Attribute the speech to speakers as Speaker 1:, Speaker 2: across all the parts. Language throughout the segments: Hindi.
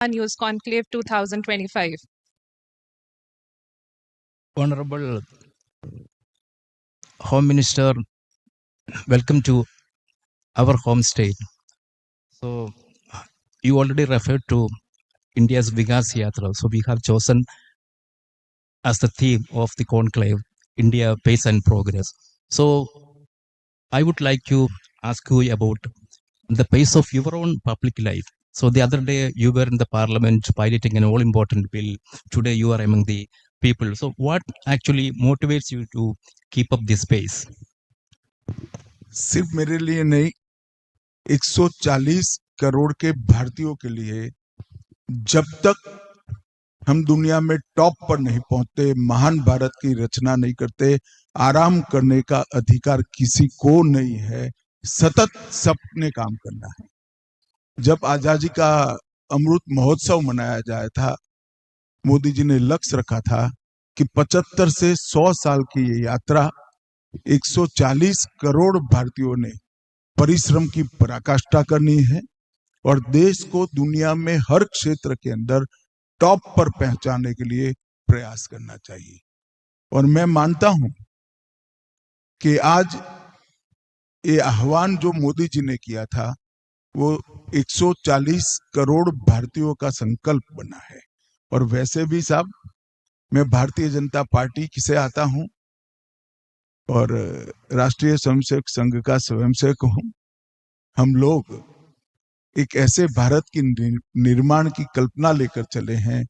Speaker 1: News Conclave 2025.
Speaker 2: Honorable Home Minister, welcome to our home state. So, you already referred to India's Vikas Yatra. So, we have chosen as the theme of the conclave India Pace and Progress. So, I would like to ask you about the pace of your own public life. So, the other day you were in the parliament piloting an all important bill. Today, you are among the people. So, what actually motivates you to keep up this pace?
Speaker 3: सिर्फ मेरे लिए नहीं, 140 करोड़ के भारतीयों के लिए जब तक हम दुनिया में टॉप पर नहीं पहुंचते, महान भारत की रचना नहीं करते, आराम करने का अधिकार किसी को नहीं है। सतत सबने काम करना है। जब आजादी का अमृत महोत्सव मनाया जाया था, मोदी जी ने लक्ष्य रखा था कि 75 से 100 साल की ये यात्रा 140 करोड़ भारतीयों ने परिश्रम की पराकाष्ठा करनी है और देश को दुनिया में हर क्षेत्र के अंदर टॉप पर पहुंचाने के लिए प्रयास करना चाहिए। और मैं मानता हूं कि आज ये आह्वान जो मोदी जी ने किया था वो 140 करोड़ भारतीयों का संकल्प बना है। और वैसे भी साहब, मैं भारतीय जनता पार्टी से आता हूं और राष्ट्रीय स्वयंसेवक संघ का स्वयंसेवक हूं। हम लोग एक ऐसे भारत की निर्माण की कल्पना लेकर चले हैं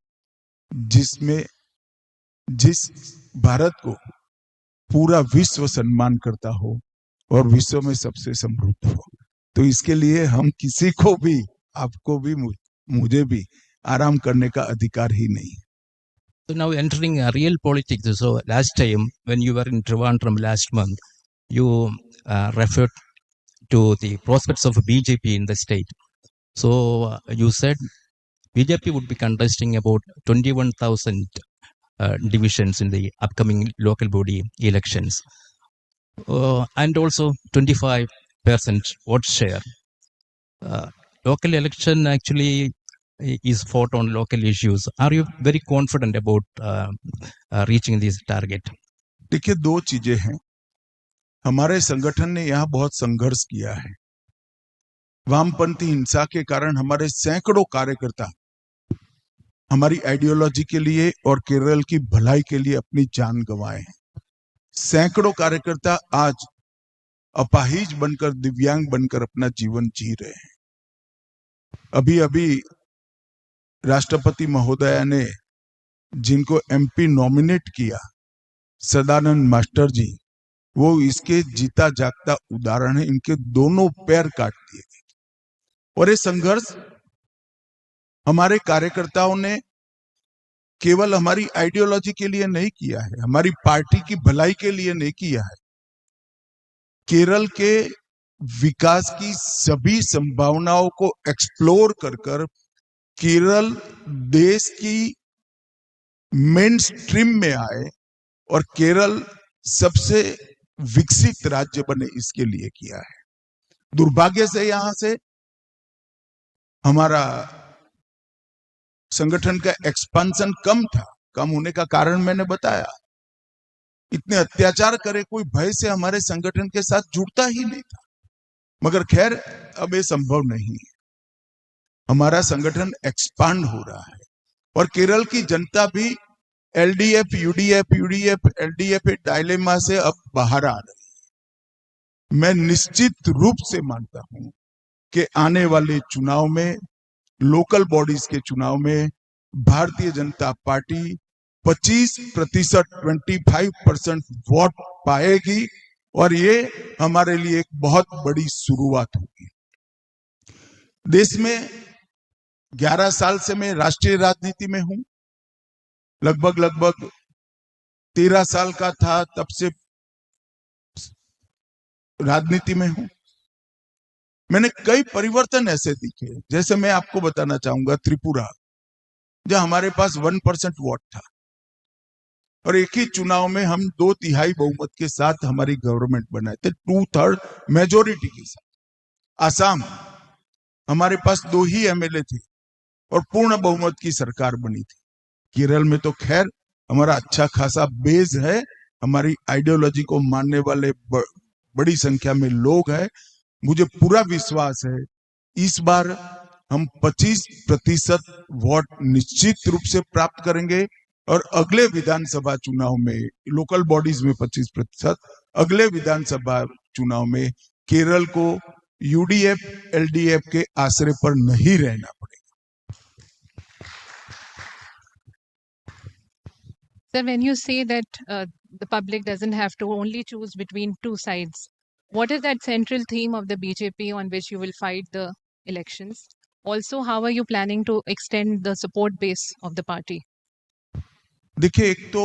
Speaker 3: जिसमें जिस भारत को पूरा विश्व सम्मान करता हो और विश्व में सबसे समृद्ध हो। तो इसके लिए हम किसी को भी, आपको भी, मुझे भी आराम करने का अधिकार ही नहीं है।
Speaker 2: So now entering real politics. So last time when you were in Trivandrum last month, you referred to the prospects of BJP in the state. So you said BJP would be contesting about 21,000 divisions in the upcoming local body elections, and also 25% vote share. Local election actually is fought on local issues. Are you very confident about reaching this target?
Speaker 3: देखिए, दो चीजें हैं। हमारे संगठन ने यहाँ बहुत संघर्ष किया है। वामपंथी हिंसा के कारण हमारे सैकड़ों कार्यकर्ता हमारी आइडियोलॉजी के लिए और केरल की भलाई के लिए अपनी जान गंवाए हैं। सैकड़ों कार्यकर्ता आज अपाहिज बनकर, दिव्यांग बनकर अपना जीवन जी रहे हैं। अभी अभी राष्ट्रपति महोदया ने जिनको एमपी नॉमिनेट किया, सदानंद मास्टर जी, वो इसके जीता जागता उदाहरण है। इनके दोनों पैर काट दिए गए। और ये संघर्ष हमारे कार्यकर्ताओं ने केवल हमारी आइडियोलॉजी के लिए नहीं किया है, हमारी पार्टी की भलाई के लिए नहीं किया है। केरल के विकास की सभी संभावनाओं को एक्सप्लोर कर कर केरल देश की मेन स्ट्रीम में आए और केरल सबसे विकसित राज्य बने, इसके लिए किया है। दुर्भाग्य से यहां से हमारा संगठन का एक्सपेंशन कम था। कम होने का कारण मैंने बताया। इतने अत्याचार करे कोई भय से हमारे संगठन के साथ जुड़ता ही नहीं था। मगर खैर, अब ये संभव नहीं है। हमारा संगठन एक्सपांड हो रहा है और केरल की जनता भी एलडीएफ, यूडीएफ, एलडीएफ डायलेमा से अब बाहर आ रही है। मैं निश्चित रूप से मानता हूं कि आने वाले चुनाव में, लोकल बॉडीज के चुनाव में, भारतीय जनता पार्टी 25%, 25% वोट पाएगी और ये हमारे लिए एक बहुत बड़ी शुरुआत होगी। देश में 11 साल से मैं राष्ट्रीय राजनीति में हूं। लगभग 13 साल का था तब से राजनीति में हूं। मैंने कई परिवर्तन ऐसे दिखे, जैसे मैं आपको बताना चाहूंगा त्रिपुरा, जहां हमारे पास 1% वोट था और एक ही चुनाव में हम 2/3 बहुमत के साथ हमारी गवर्नमेंट बनाए थे, 2/3 मेजोरिटी के साथ। आसाम, हमारे पास 2 ही एमएलए थे, और पूर्ण बहुमत की सरकार बनी थी। केरल में तो खैर हमारा अच्छा खासा बेस है, हमारी आइडियोलॉजी को मानने वाले बड़ी संख्या में लोग हैं। मुझे पूरा विश्वास है इस बार हम 25% वोट निश्चित रूप से प्राप्त करेंगे और अगले विधानसभा चुनाव में, लोकल बॉडीज में 25%, अगले विधानसभा चुनाव में केरल को यूडीएफ एलडीएफ के आश्रय पर नहीं रहना पड़ेगा।
Speaker 1: Sir, when you say that the public doesn't have to only choose between two sides, what is that central theme of the BJP on which you will fight the elections? Also, how are you planning to extend the support base of the party?
Speaker 3: देखिए, एक तो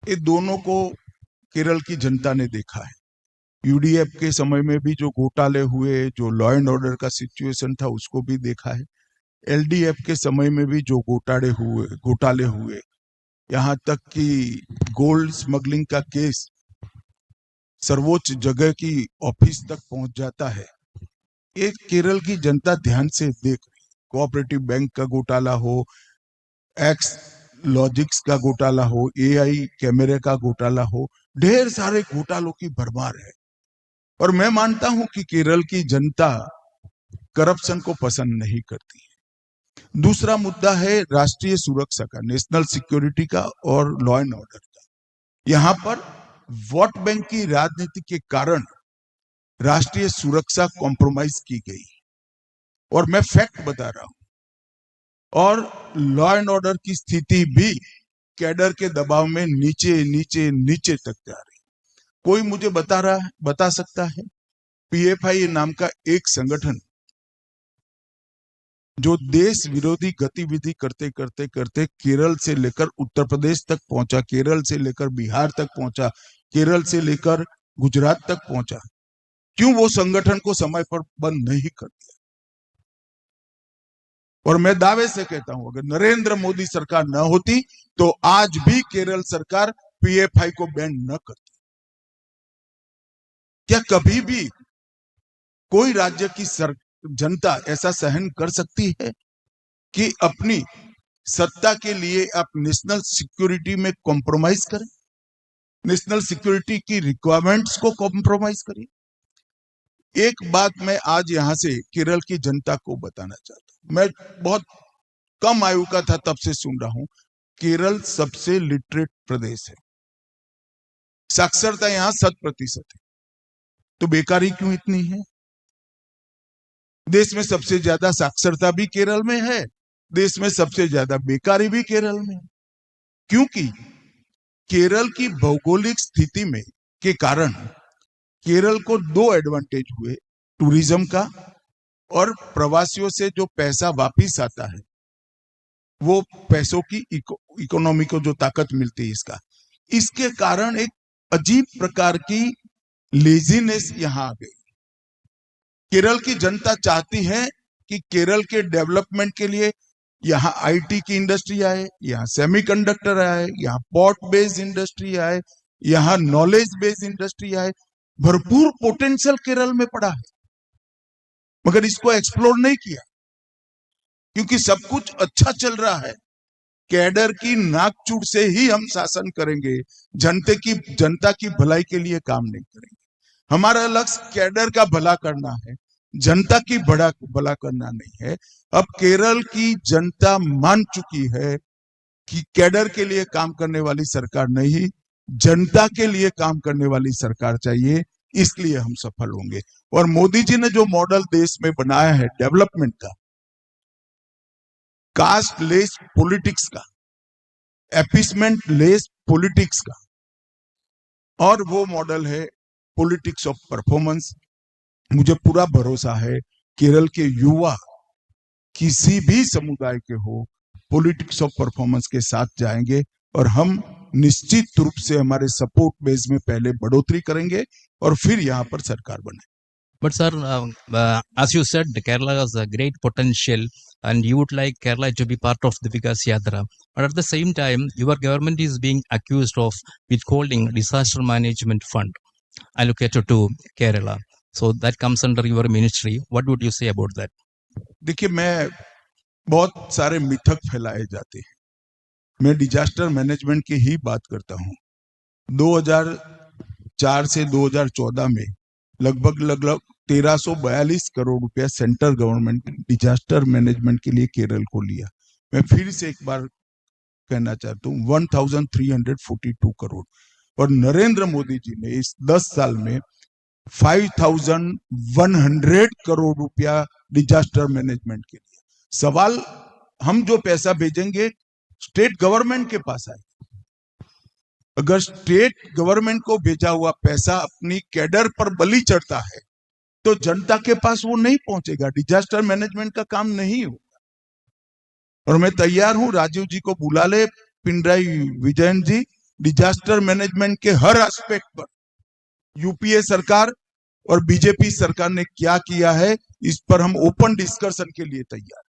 Speaker 3: ये दोनों को केरल की जनता ने देखा है। यूडीएफ के समय में भी जो घोटाले हुए, जो लॉ एंड ऑर्डर का सिचुएशन था, उसको भी देखा है। एलडीएफ के समय में भी जो घोटाले हुए, यहाँ तक कि गोल्ड स्मगलिंग का केस सर्वोच्च जगह की ऑफिस तक पहुंच जाता है। एक केरल की जनता ध्यान से देख रही। कोऑपरेटिव बैंक का घोटाला हो, एक्स लॉजिक्स का घोटाला हो, एआई कैमरे का घोटाला हो, ढेर सारे घोटालों की भरमार है। और मैं मानता हूं कि केरल की जनता करप्शन को पसंद नहीं करती है। दूसरा मुद्दा है राष्ट्रीय सुरक्षा का, नेशनल सिक्योरिटी का और लॉ एंड ऑर्डर का। यहाँ पर वोट बैंक की राजनीति के कारण राष्ट्रीय सुरक्षा कॉम्प्रोमाइज की गई और मैं फैक्ट बता रहा हूं। और लॉ एंड ऑर्डर की स्थिति भी कैडर के दबाव में नीचे नीचे नीचे तक जा रही। कोई मुझे बता सकता है पीएफआई नाम का एक संगठन जो देश विरोधी गतिविधि करते करते करते केरल से लेकर उत्तर प्रदेश तक पहुंचा, केरल से लेकर बिहार तक पहुंचा, केरल से लेकर गुजरात तक पहुंचा, क्यों वो संगठन को समय पर बंद नहीं कर दिया? और मैं दावे से कहता हूं अगर नरेंद्र मोदी सरकार न होती तो आज भी केरल सरकार पीएफआई को बैन न करती। क्या कभी भी कोई राज्य की जनता ऐसा सहन कर सकती है कि अपनी सत्ता के लिए आप नेशनल सिक्योरिटी में कॉम्प्रोमाइज करें, नेशनल सिक्योरिटी की रिक्वायरमेंट्स को कॉम्प्रोमाइज करें? एक बात मैं आज यहां से केरल की जनता को बताना चाहता हूं। मैं बहुत कम आयु का था तब से सुन रहा हूं, केरल सबसे लिटरेट प्रदेश है, साक्षरता यहां 100% है, तो बेकारी क्यों इतनी है? देश में सबसे ज्यादा साक्षरता भी केरल में है, देश में सबसे ज्यादा बेकारी भी केरल में है, क्योंकि केरल की भौगोलिक स्थिति में के कारण केरल को दो एडवांटेज हुए, टूरिज्म का और प्रवासियों से जो पैसा वापिस आता है, वो पैसों की इकोनॉमी को जो ताकत मिलती है इसके कारण एक अजीब प्रकार की लेजीनेस यहां आ गई। केरल की जनता चाहती है कि केरल के डेवलपमेंट के लिए यहाँ आईटी की इंडस्ट्री आए, यहाँ सेमीकंडक्टर आए, यहाँ पोर्ट बेस्ड इंडस्ट्री आए, यहाँ नॉलेज बेस्ड इंडस्ट्री आए। भरपूर पोटेंशियल केरल में पड़ा है, मगर इसको एक्सप्लोर नहीं किया क्योंकि सब कुछ अच्छा चल रहा है। कैडर की नाकचूड़ से ही हम शासन करेंगे, जनता की भलाई के लिए काम नहीं करेंगे। हमारा लक्ष्य कैडर का भला करना है, जनता की भला करना नहीं है। अब केरल की जनता मान चुकी है कि कैडर के लिए काम करने वाली सरकार नहीं, जनता के लिए काम करने वाली सरकार चाहिए, इसलिए हम सफल होंगे। और मोदी जी ने जो मॉडल देश में बनाया है डेवलपमेंट का, कास्ट लेस पॉलिटिक्स का, एपिसमेंट लेस पॉलिटिक्स का, और वो मॉडल है पॉलिटिक्स ऑफ परफॉर्मेंस। मुझे पूरा भरोसा है केरल के युवा किसी भी समुदाय के हो, पॉलिटिक्स ऑफ परफॉर्मेंस के साथ जाएंगे और हम निश्चित रूप से हमारे सपोर्ट बेस में पहले बढ़ोतरी करेंगे और फिर यहाँ पर सरकार बने।
Speaker 2: But sir, as you said, Kerala has a great potential and you would like Kerala to be part of the Vikas Yatra. But at the same time, your government is being accused of withholding disaster management fund allocated to Kerala. So that comes under your ministry. What would you say about that?
Speaker 3: देखिए, मैं बहुत सारे मिथक फैलाए जाते हैं। मैं डिजास्टर मैनेजमेंट की ही बात करता हूँ। 2004 से 2014 में लगभग 1342 करोड़ रुपया सेंट्रल गवर्नमेंट ने डिजास्टर मैनेजमेंट के लिए केरल को लिया। मैं फिर से एक बार कहना चाहता हूँ 1342 करोड़, और नरेंद्र मोदी जी ने इस 10 साल में 5100 करोड़ रुपया डिजास्टर मैनेजमेंट के लिए। सवाल, हम जो पैसा भेजेंगे स्टेट गवर्नमेंट के पास आए। अगर स्टेट गवर्नमेंट को भेजा हुआ पैसा अपनी कैडर पर बलि चढ़ता है तो जनता के पास वो नहीं पहुंचेगा, डिजास्टर मैनेजमेंट का काम नहीं होगा। और मैं तैयार हूं, राजीव जी को बुला ले, पिनराई विजयन जी, डिजास्टर मैनेजमेंट के हर एस्पेक्ट पर यूपीए सरकार और बीजेपी सरकार ने क्या किया है, इस पर हम ओपन डिस्कशन के लिए तैयार।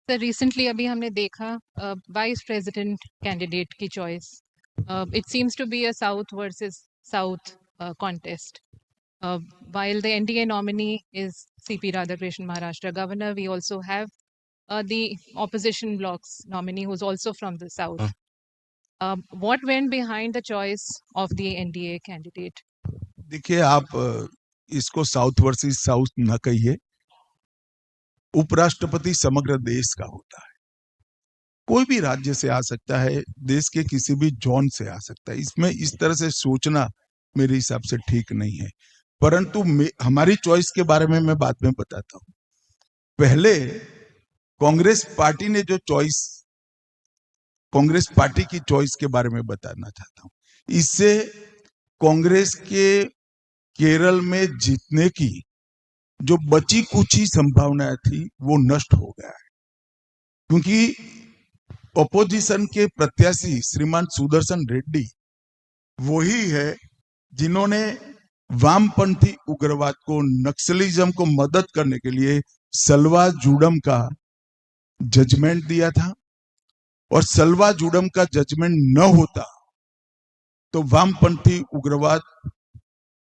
Speaker 1: सर, रिसेंटली अभी हमने देखा वाइस प्रेसिडेंट कैंडिडेट की choice, it seems to be a south versus south contest. While the NDA nominee is CP Radhakrishnan, Maharashtra governor, we also have the opposition bloc's nominee who's also from the south. What went behind the choice of the NDA candidate?
Speaker 3: देखिए, आप इसको साउथ वर्सेस साउथ न कहिए। उपराष्ट्रपति समग्र देश का होता है, कोई भी राज्य से आ सकता है, देश के किसी भी जोन से आ सकता है। इसमें इस तरह से सोचना मेरे हिसाब से ठीक नहीं है। परंतु हमारी चॉइस के बारे में मैं बाद में बताता हूं। पहले कांग्रेस पार्टी ने जो चॉइस, कांग्रेस पार्टी की चॉइस के बारे में बताना चाहता हूं। इससे कांग्रेस के केरल में जीतने की जो बची कुची संभावनाएं थी वो नष्ट हो गया है, क्योंकि ऑपोजिशन के प्रत्याशी श्रीमान सुदर्शन रेड्डी वही है जिन्होंने वामपंथी उग्रवाद को, नक्सलिज्म को मदद करने के लिए सलवा जुडम का जजमेंट दिया था। और सलवा जुडम का जजमेंट न होता तो वामपंथी उग्रवाद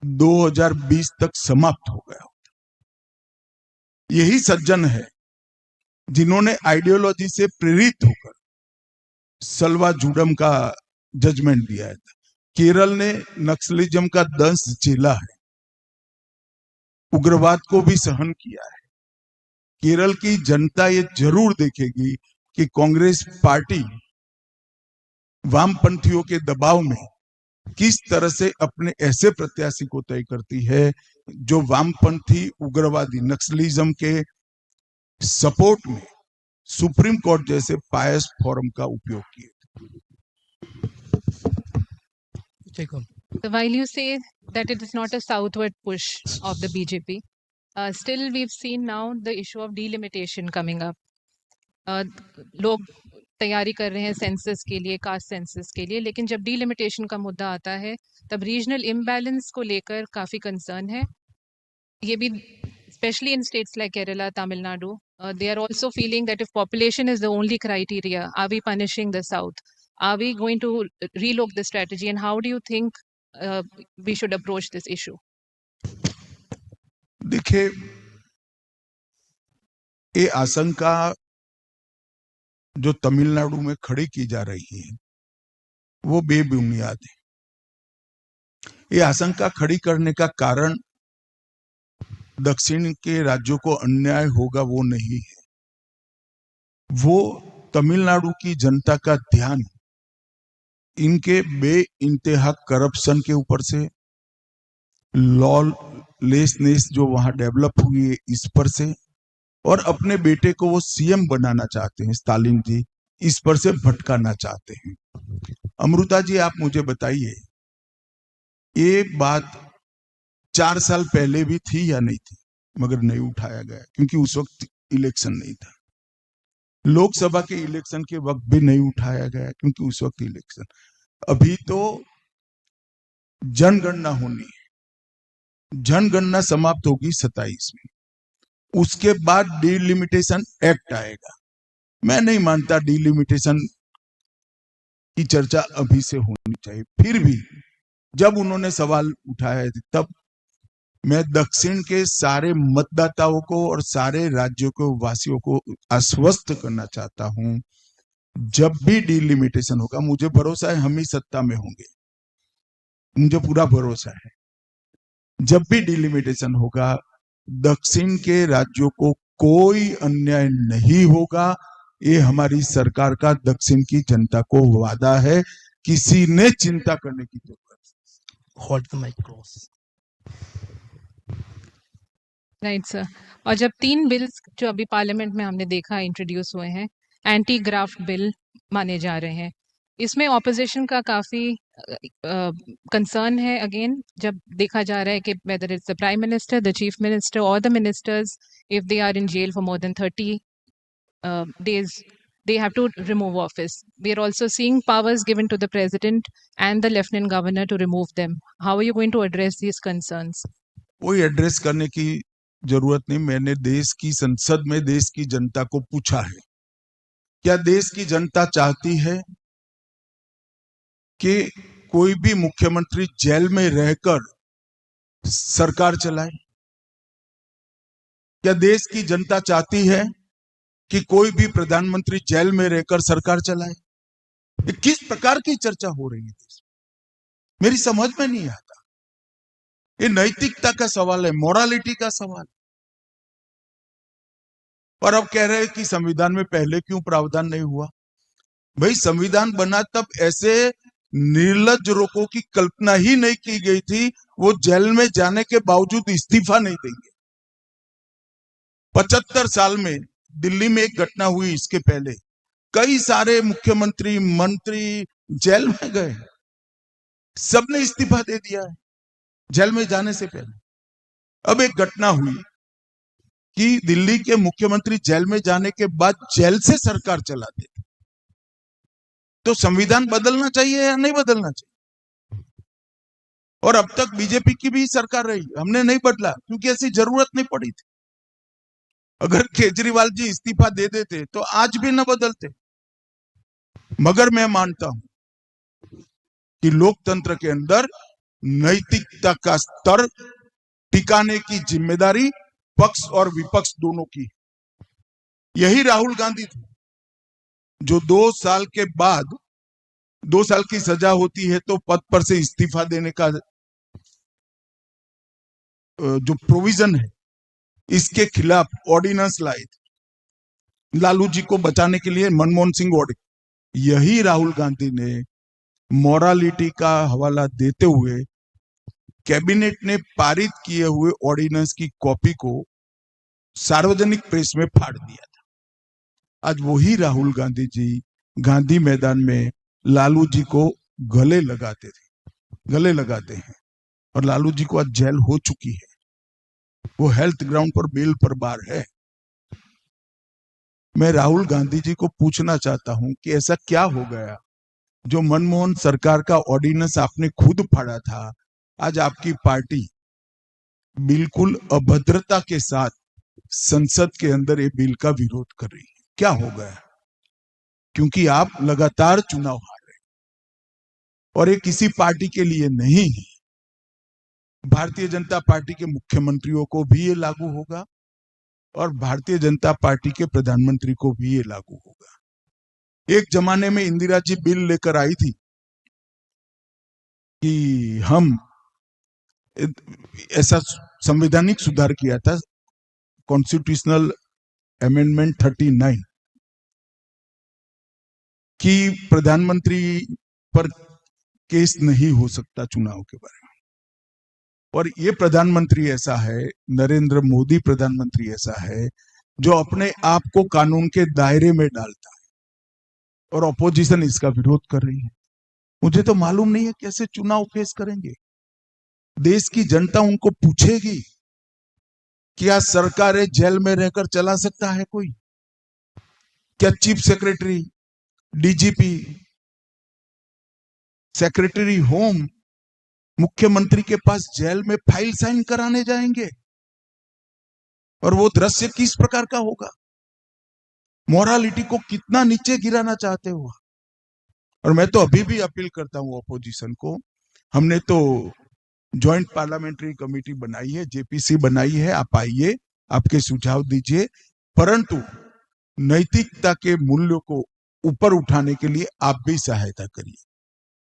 Speaker 3: 2020 तक समाप्त हो गया होता। यही सज्जन है जिन्होंने आइडियोलॉजी से प्रेरित होकर सलवा जुडम का जजमेंट दिया है। केरल ने नक्सलिज्म का दंश झेला है, उग्रवाद को भी सहन किया है। केरल की जनता ये जरूर देखेगी कि कांग्रेस पार्टी वामपंथियों के दबाव में किस तरह से अपने ऐसे प्रत्याशी को तय करती है जो वामपंथी उग्रवादी नक्सलिज्म के सपोर्ट में सुप्रीम कोर्ट जैसे पायस फोरम का उपयोग किए।
Speaker 1: So while you say that it is not a southward push of the BJP, still we've seen now the issue of delimitation coming up. लोग तैयारी कर रहे हैं सेंसस के लिए, कास्ट सेंसस के लिए, लेकिन जब डिलिमिटेशन का मुद्दा आता है तब रीजनल इम्बैलेंस को लेकर काफ़ी कंसर्न है। ये भी especially in states like Kerala, Tamil Nadu, they are also feeling that if population is the only criteria, are we punishing the South? Are we going to relook the strategy? And how do you think we should approach this issue?
Speaker 3: देखिए, ये आशंका जो तमिलनाडु में खड़ी की जा रही है वो बेबुनियाद है। ये आशंका खड़ी करने का कारण दक्षिण के राज्यों को अन्याय होगा वो नहीं है, वो तमिलनाडु की जनता का ध्यान इनके बेइंतहा करप्शन के ऊपर से, लॉलेसनेस जो वहां डेवलप हुई है इस पर से, और अपने बेटे को वो सीएम बनाना चाहते हैं स्टालिन जी, इस पर से भटकाना चाहते हैं। अमृता जी, आप मुझे बताइए, ये बात 4 साल पहले भी थी या नहीं थी? मगर नहीं उठाया गया क्योंकि उस वक्त इलेक्शन नहीं था। लोकसभा के इलेक्शन के वक्त भी नहीं उठाया गया क्योंकि उस वक्त इलेक्शन। अभी तो जनगणना होनी है, जनगणना समाप्त होगी 27 में, उसके बाद डिलिमिटेशन एक्ट आएगा। मैं नहीं मानता डिलिमिटेशन की चर्चा अभी से होनी चाहिए। फिर भी जब उन्होंने सवाल उठाया तब मैं दक्षिण के सारे मतदाताओं को और सारे राज्यों के वासियों को आश्वस्त करना चाहता हूं, जब भी डिलिमिटेशन होगा, मुझे भरोसा है हम ही सत्ता में होंगे, मुझे पूरा भरोसा है, जब भी डिलिमिटेशन होगा दक्षिण के राज्यों को कोई अन्याय नहीं होगा। ये हमारी सरकार का दक्षिण की जनता को वादा है, किसी ने चिंता करने की जरूरत।
Speaker 2: Hold the mic close.
Speaker 1: Right sir. और जब 3 बिल्स जो अभी पार्लियामेंट में हमने देखा इंट्रोड्यूस हुए हैं, एंटी ग्राफ्ट बिल माने जा रहे हैं, इसमें ऑपोजिशन का काफ़ी कंसर्न है। अगेन जब देखा जा रहा है कि whether it's the prime minister, the chief minister और the ministers, if they are in jail for more than 30 days, they have to remove office. We are also seeing powers given to the president and the lieutenant governor to remove them. How are you going to address these concerns?
Speaker 3: कोई एड्रेस करने की जरूरत नहीं। मैंने देश की संसद में देश की जनता को पूछा है, क्या देश की जनता चाहती है कि कोई भी मुख्यमंत्री जेल में रहकर सरकार चलाए? क्या देश की जनता चाहती है कि कोई भी प्रधानमंत्री जेल में रहकर सरकार चलाए? ये किस प्रकार की चर्चा हो रही है देश में? मेरी समझ में नहीं आता। ये नैतिकता का सवाल है, मोरालिटी का सवाल। और अब कह रहे हैं कि संविधान में पहले क्यों प्रावधान नहीं हुआ? भाई संविधान बना तब ऐसे निर्लज्ज लोगों की कल्पना ही नहीं की गई थी, वो जेल में जाने के बावजूद इस्तीफा नहीं देंगे। 75 साल में दिल्ली में एक घटना हुई, इसके पहले कई सारे मुख्यमंत्री मंत्री जेल में गए, सबने इस्तीफा दे दिया है जेल में जाने से पहले। अब एक घटना हुई कि दिल्ली के मुख्यमंत्री जेल में जाने के बाद जेल से सरकार चलाते थे। तो संविधान बदलना चाहिए या नहीं बदलना चाहिए? और अब तक बीजेपी की भी सरकार रही, हमने नहीं बदला क्योंकि ऐसी जरूरत नहीं पड़ी थी। अगर केजरीवाल जी इस्तीफा दे देते तो आज भी न बदलते। मगर मैं मानता हूं कि लोकतंत्र के अंदर नैतिकता का स्तर टिकाने की जिम्मेदारी पक्ष और विपक्ष दोनों की। यही राहुल गांधी थे जो 2 साल के बाद, 2 साल की सजा होती है तो पद पर से इस्तीफा देने का जो प्रोविजन है, इसके खिलाफ ऑर्डिनेंस लाए थे लालू जी को बचाने के लिए, मनमोहन सिंह ऑर्डिनेंस। यही राहुल गांधी ने मोरालिटी का हवाला देते हुए कैबिनेट ने पारित किए हुए ऑर्डिनेंस की कॉपी को सार्वजनिक प्रेस में फाड़ दिया था। आज वही राहुल गांधी जी गांधी मैदान में लालू जी को गले लगाते हैं, और लालू जी को आज जेल हो चुकी है, वो हेल्थ ग्राउंड पर बेल पर बार है। मैं राहुल गांधी जी को पूछना चाहता हूं कि ऐसा क्या हो गया जो मनमोहन सरकार का ऑर्डिनेंस आपने खुद फाड़ा था, आज आपकी पार्टी बिल्कुल अभद्रता के साथ संसद के अंदर ये बिल का विरोध कर रही है? क्या हो गया? क्योंकि आप लगातार चुनाव हार रहे और ये किसी पार्टी के लिए नहीं है, भारतीय जनता पार्टी के मुख्यमंत्रियों को भी ये लागू होगा और भारतीय जनता पार्टी के प्रधानमंत्री को भी ये लागू होगा। एक जमाने में इंदिरा जी बिल लेकर आई थी कि हम ऐसा संवैधानिक सुधार किया था, कॉन्स्टिट्यूशनल अमेंडमेंट 39, कि प्रधानमंत्री पर केस नहीं हो सकता चुनाव के बारे में। और ये प्रधानमंत्री ऐसा है, नरेंद्र मोदी प्रधानमंत्री ऐसा है जो अपने आप को कानून के दायरे में डालता है, और ऑपोजिशन इसका विरोध कर रही है। मुझे तो मालूम नहीं है कैसे चुनाव फेस करेंगे। देश की जनता उनको पूछेगी क्या सरकारें जेल में रहकर चला सकता है कोई? क्या chief secretary, DGP, secretary home मुख्यमंत्री के पास जेल में फाइल साइन कराने जाएंगे? और वो दृश्य किस प्रकार का होगा? मोरालिटी को कितना नीचे गिराना चाहते हो? और मैं तो अभी भी अपील करता हूं ऑपोजिशन को, हमने तो ज्वाइंट पार्लियामेंट्री कमेटी बनाई है, जेपीसी बनाई है, आप आइए, आपके सुझाव दीजिए, परंतु नैतिकता के मूल्यों को ऊपर उठाने के लिए आप भी सहायता करिए।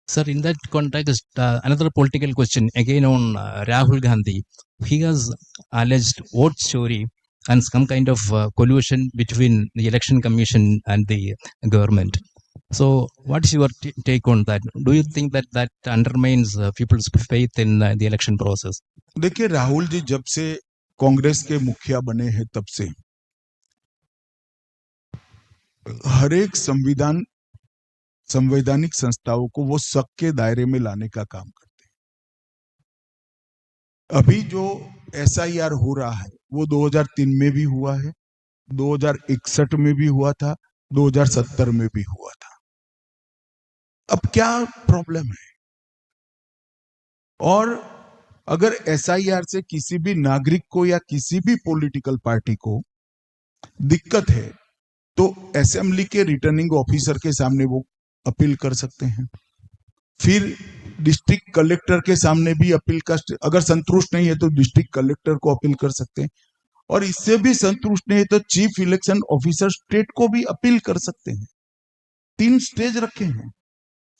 Speaker 2: Sir, in that context, another political question again on Rahul Gandhi. He has alleged vote story and some kind of collusion between the election commission and the government. So, what is your take on that? Do you think that that undermines people's faith in the election process?
Speaker 3: देखिए, राहुल जी जब से कांग्रेस के मुखिया बने हैं तब से हर एक संवैधानिक संस्थाओं को वो शक के दायरे में लाने का काम करते हैं। अभी जो एसआईआर हो रहा है वो 2003 में भी हुआ है, 2061 में भी हुआ था, 2070 में भी हुआ था। अब क्या प्रॉब्लम है? और अगर एसआईआर से किसी भी नागरिक को या किसी भी पॉलिटिकल पार्टी को दिक्कत है तो असेंबली के रिटर्निंग ऑफिसर के सामने वो अपील कर सकते हैं, फिर डिस्ट्रिक्ट कलेक्टर के सामने भी अपील का, अगर संतुष्ट नहीं है तो डिस्ट्रिक्ट कलेक्टर को अपील कर सकते हैं, और इससे भी संतुष्ट नहीं है तो चीफ इलेक्शन ऑफिसर स्टेट को भी अपील कर सकते हैं। 3 स्टेज रखे हैं।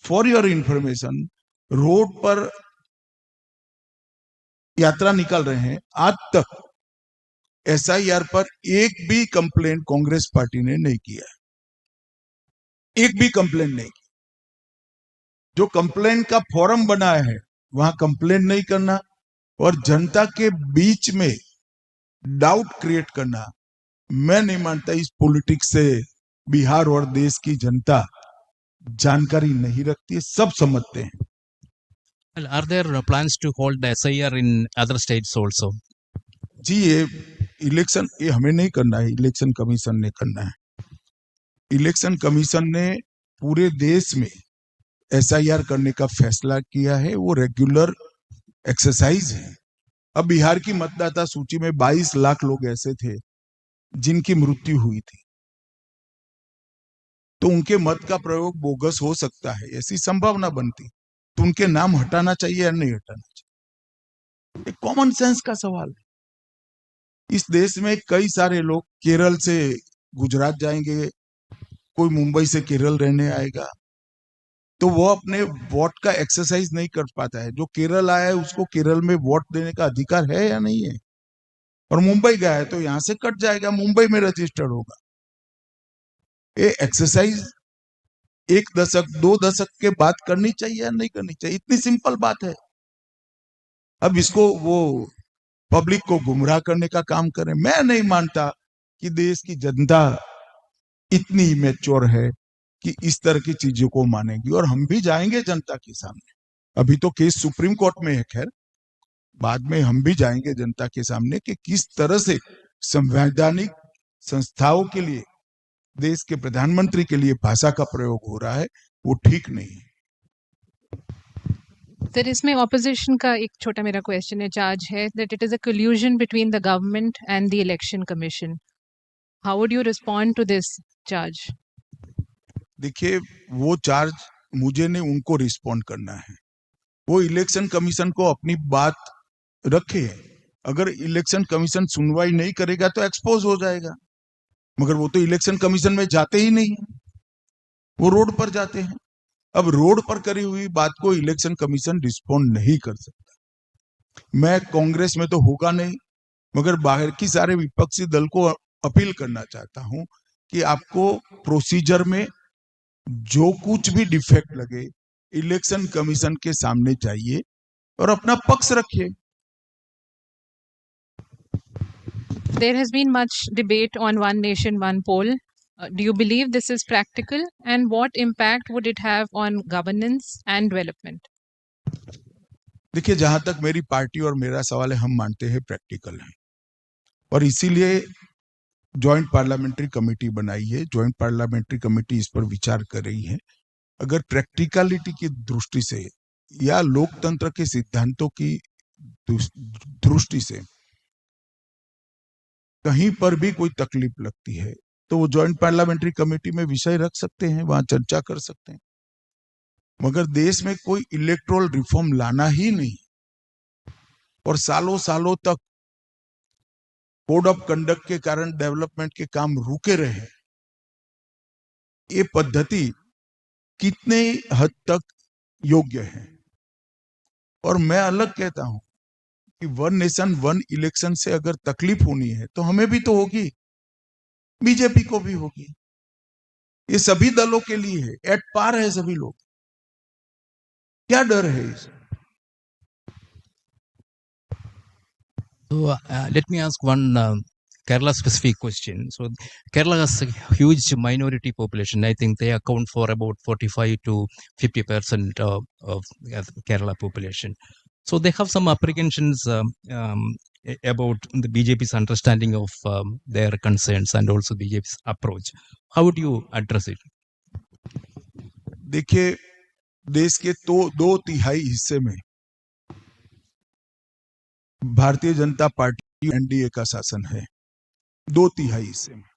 Speaker 3: फॉर योर इंफॉर्मेशन, रोड पर यात्रा निकाल रहे हैं, आज तक एसआईआर पर एक भी कंप्लेंट कांग्रेस पार्टी ने नहीं किया है, एक भी कंप्लेंट नहीं की। जो कंप्लेंट का फॉरम बनाया है वहां कंप्लेंट नहीं करना और जनता के बीच में डाउट क्रिएट करना, मैं नहीं मानता इस पॉलिटिक्स से बिहार और देश की जनता जानकारी नहीं रखती है, सब समझते हैं।
Speaker 2: Well, are there plans to hold SIR in other states also?
Speaker 3: जी, ये इलेक्शन ये हमें नहीं करना है, इलेक्शन कमीशन ने करना है। इलेक्शन कमीशन ने पूरे देश में एसआईआर करने का फैसला किया है, वो रेगुलर एक्सरसाइज है। अब बिहार की मतदाता सूची में 22 लाख लोग ऐसे थे जिनकी मृत्यु हुई थी, तो उनके मत का प्रयोग बोगस हो सकता है, ऐसी संभावना बनती, तो उनके नाम हटाना चाहिए या नहीं हटाना चाहिए? एक कॉमन सेंस का सवाल है। इस देश में कई सारे लोग केरल से गुजरात जाएंगे, कोई मुंबई से केरल रहने आएगा, तो वो अपने वोट का एक्सरसाइज नहीं कर पाता है। जो केरल आया है उसको केरल में वोट देने का अधिकार है या नहीं है, और मुंबई गया है तो यहां से कट जाएगा, मुंबई में रजिस्टर्ड होगा। ये एक्सरसाइज 1 दशक 2 दशक के बाद करनी चाहिए या नहीं करनी चाहिए, इतनी सिंपल बात है। अब इसको वो पब्लिक को गुमराह करने का काम करें। मैं नहीं मानता कि देश की जनता इतनी मैच्योर है कि इस तरह की चीजों को मानेगी, और हम भी जाएंगे जनता के सामने। अभी तो केस सुप्रीम कोर्ट में है, खैर बाद में हम भी जाएंगे जनता के सामने कि किस तरह से संवैधानिक संस्थाओं के लिए, देश के प्रधानमंत्री के लिए भाषा का प्रयोग हो रहा है, वो ठीक नहीं है।
Speaker 1: सर, इसमें ऑपोजिशन का एक छोटा मेरा क्वेश्चन है, चार्ज है that it is a collusion between the government and the election commission. How would you respond to this charge?
Speaker 3: देखिए, वो चार्ज मुझे नहीं, उनको रिस्पॉन्ड करना है। वो इलेक्शन कमीशन को अपनी बात रखे, अगर इलेक्शन कमीशन सुनवाई नहीं करेगा तो एक्सपोज हो जाएगा, मगर वो तो इलेक्शन कमीशन में जाते ही नहीं है, वो रोड पर जाते हैं। अब रोड पर करी हुई बात को इलेक्शन कमीशन रिस्पॉन्ड नहीं कर सकता। मैं कांग्रेस में तो होगा नहीं, मगर बाहर की सारे विपक्षी दल को अपील करना चाहता हूं कि आपको प्रोसीजर में जो कुछ भी डिफेक्ट लगे इलेक्शन कमीशन के सामने जाइए और अपना पक्ष रखिए।
Speaker 1: There has been much debate on one nation, one poll. Do you believe this is practical, and what impact would it have on governance and development?
Speaker 3: देखिए, जहां तक मेरी पार्टी और मेरा सवाल है, हम मानते हैं प्रैक्टिकल है, और इसीलिए ज्वाइंट पार्लियामेंट्री कमेटी बनाई है। ज्वाइंट पार्लियामेंट्री कमेटी इस पर विचार कर रही है। अगर प्रैक्टिकलिटी की दृष्टि से या लोकतंत्र के सिद्धांतों की दृष्टि से कहीं पर भी कोई तकलीफ लगती है तो वो ज्वाइंट पार्लियामेंट्री कमेटी में विषय रख सकते हैं, वहां चर्चा कर सकते हैं। मगर देश में कोई इलेक्टोरल रिफॉर्म लाना ही नहीं, और सालों सालों तक कोड ऑफ कंडक्ट के कारण डेवलपमेंट के काम रुके रहे, ये पद्धति कितने हद तक योग्य है? और मैं अलग कहता हूं कि वन नेशन वन इलेक्शन से अगर तकलीफ होनी है तो हमें भी तो होगी, बीजेपी को भी होगी, ये सभी दलों के लिए है, एट पार है सभी लोग, क्या डर है इस?
Speaker 2: So let me ask one Kerala specific question. So Kerala has a huge minority population. I think they account for about 45 to 50% of Kerala population. So they have some apprehensions about the BJP's understanding of their concerns and also BJP's approach. How would you address it?
Speaker 3: देखिए, देश के तो 2/3 हिस्से में भारतीय जनता पार्टी एनडीए का शासन है, 2/3 हिस्से में।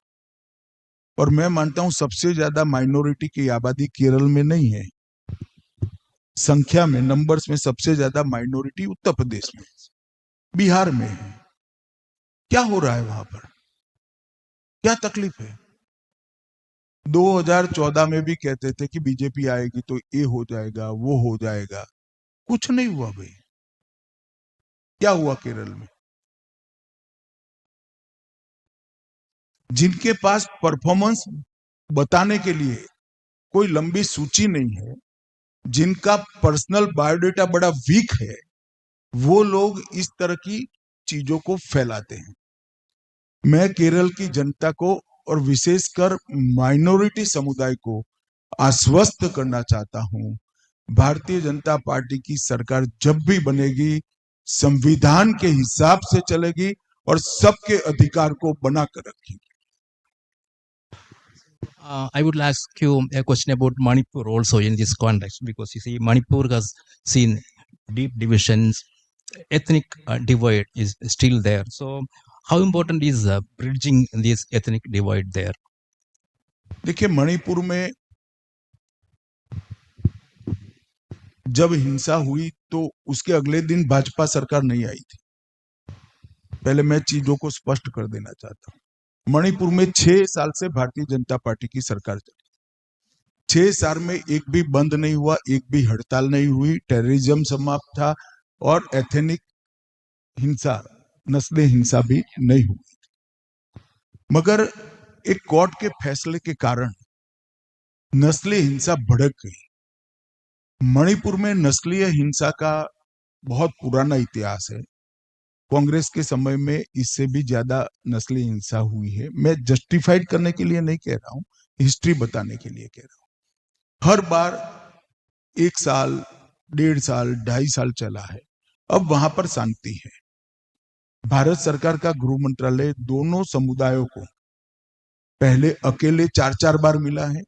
Speaker 3: और मैं मानता हूं सबसे ज्यादा माइनॉरिटी की आबादी केरल में नहीं है, संख्या में, नंबर्स में सबसे ज्यादा माइनॉरिटी उत्तर प्रदेश में, बिहार में है। क्या हो रहा है वहां पर? क्या तकलीफ है? 2014 में भी कहते थे कि बीजेपी आएगी तो ये हो जाएगा, वो हो जाएगा, कुछ नहीं हुआ भाई। क्या हुआ केरल में? जिनके पास परफॉर्मेंस बताने के लिए कोई लंबी सूची नहीं है, जिनका पर्सनल बायोडेटा बड़ा वीक है, वो लोग इस तरह की चीजों को फैलाते हैं। मैं केरल की जनता को और विशेषकर माइनॉरिटी समुदाय को आश्वस्त करना चाहता हूं, भारतीय जनता पार्टी की सरकार जब भी बनेगी संविधान के हिसाब से चलेगी और सबके अधिकार को बनाकर रखेगी।
Speaker 2: I would ask you a question about Manipur also in this context, because you see Manipur has seen deep divisions, ethnic divide is still there. So how important is bridging this ethnic divide there?
Speaker 3: देखिए, मणिपुर में जब हिंसा हुई तो उसके अगले दिन भाजपा सरकार नहीं आई थी। पहले मैं चीजों को स्पष्ट कर देना चाहता हूं। मणिपुर में 6 साल से भारतीय जनता पार्टी की सरकार चली। 6 साल में एक भी बंद नहीं हुआ, एक भी हड़ताल नहीं हुई, टेररिज्म समाप्त था और एथनिक हिंसा, नस्ली हिंसा भी नहीं हुई। मगर एक कोर्ट के फैसले के कारण नस्ली हिंसा भड़क गई। मणिपुर में नस्लीय हिंसा का बहुत पुराना इतिहास है। कांग्रेस के समय में इससे भी ज्यादा नस्ली हिंसा हुई है। मैं जस्टिफाइड करने के लिए नहीं कह रहा हूं, हिस्ट्री बताने के लिए कह रहा हूं। हर बार 1 साल, 1.5 साल, 2.5 साल चला है, अब वहां पर शांति है। भारत सरकार का गृह मंत्रालय दोनों समुदायों को पहले अकेले 4-4 बार मिला है,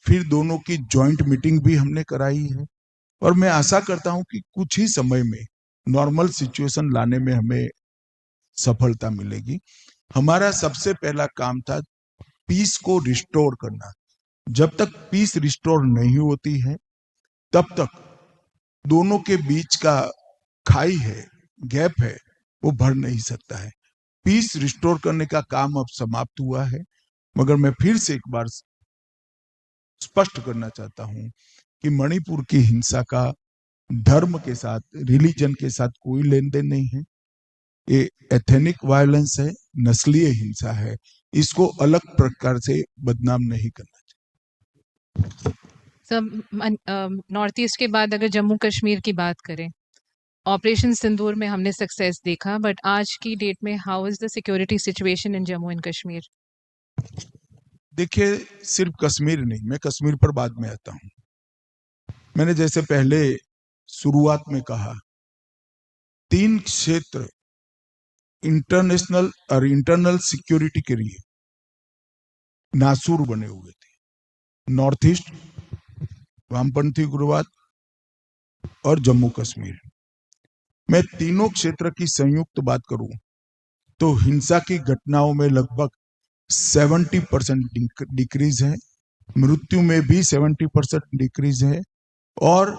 Speaker 3: फिर दोनों की जॉइंट मीटिंग भी हमने कराई है और मैं आशा करता हूं कि कुछ ही समय में नॉर्मल सिचुएशन लाने में हमें सफलता मिलेगी। हमारा सबसे पहला काम था पीस को रिस्टोर करना। जब तक पीस रिस्टोर नहीं होती है तब तक दोनों के बीच का खाई है, गैप है, वो भर नहीं सकता है। पीस रिस्टोर करने का काम अब समाप्त हुआ है, मगर मैं फिर से एक बार स्पष्ट करना चाहता हूं कि मणिपुर की हिंसा का धर्म के साथ, रिलीजन के साथ कोई लेन देन नहीं है। ये एथनिक वायलेंस है, नस्लीय हिंसा है, इसको अलग प्रकार से बदनाम नहीं करना चाहिए।
Speaker 1: सब नॉर्थ ईस्ट के बाद अगर जम्मू कश्मीर की बात करें, ऑपरेशन सिंदूर में हमने सक्सेस देखा, बट आज की डेट में how is the security situation in Jammu and Kashmir?
Speaker 3: देखिए, सिर्फ कश्मीर नहीं, मैं कश्मीर पर बाद में आता हूं। मैंने जैसे पहले शुरुआत में कहा, 3 क्षेत्र इंटरनेशनल और इंटरनल सिक्योरिटी के लिए नासूर बने हुए थे। नॉर्थ ईस्ट, वामपंथी उग्रवाद और जम्मू कश्मीर। मैं तीनों क्षेत्र की संयुक्त बात करूं तो हिंसा की घटनाओं में लगभग 70% डिक्रीज है, मृत्यु में भी 70% डिक्रीज है और